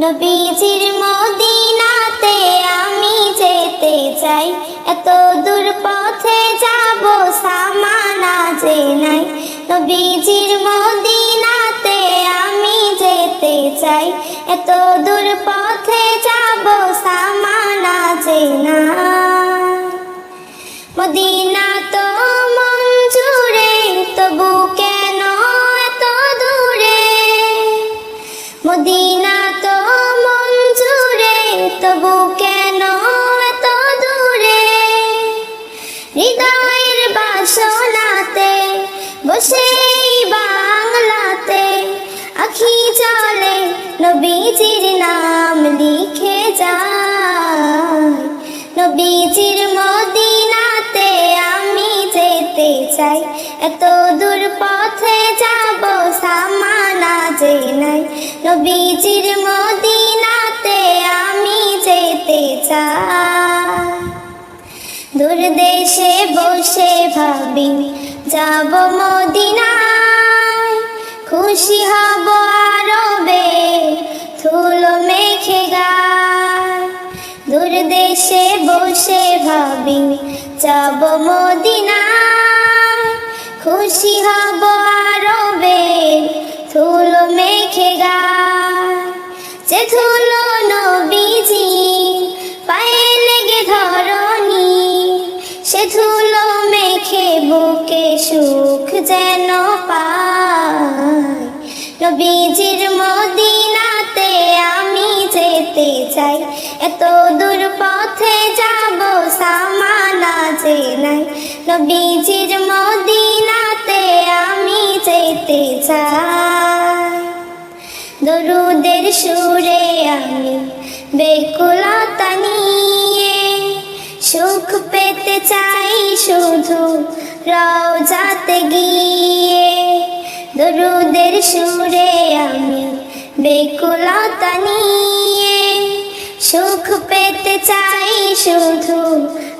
নবীজির মদিনাতে আমি যেতে চাই, এত দূর পথে যাব সামানা যে নাই। নবীজির মদিনাতে আমি যেতে চাই, এত দূর পথে যাব সামানা যে নাই। মদিনা তো মন জুড়ে, তবু কেন এত দূরে? মদিনা তো মন জুড়ে, তবু কেন এত দূরে? হৃদয়ের বাসনাতে বসে বাংলাতে আখি জলে নবীজির নাম লিখে যায়। নবীজির মদিনাতে আমি যেতে চাই, এত দূর পথে যাব সামানা যে নাই। নবীজির মদিনাতে আমি যেতে চাই। দূর দেশে বসে ভাবি যাব মদিনায়, খুশি হব আরবে ধুলো মেখে গায়। দূর দেশে বসে ভাবি যাব মদিনায়, খুশি হব আরবে ধুলো মেখে গায়। যে ধুলো নবীজি পায়ে লেগে ধরনি, সে ধুলো মেখে বুকে সুখ যেন পায়। নবীজির মদিনাতে আমি যেতে চাই, এত দূর পথে যাব সামানা যে নাই। নবীজির মদিনাতে আমি যেতে চাই। দরুদের সুরে আমি বেকুলতা নিয়ে সুখ পেতে চাই শুধু রওজাতে গিয়ে। দরুদের সুরে আমি বেকুলতা নিয়ে সুখ পেতে চাই শুধু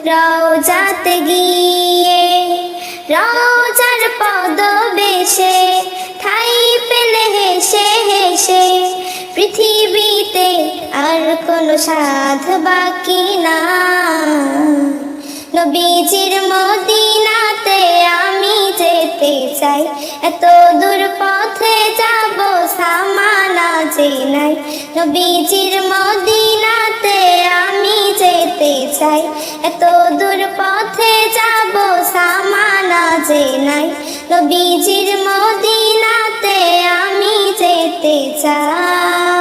রওজাতে গিয়ে। রওজার পদবেশে ঠাই পেলে হেসে হেসে পৃথিবীতে আর কোনো সাধ বাকি না। নবীজির মদিনাতে আমি যেতে চাই, এত দূর পথে যাব সামানা যে নাই। নবীজির মদিনাতে আমি যেতে চাই, এত দূর পথে যাব সামানা যে নাই। নবীজির মদিনাতে আমি যেতে চাই।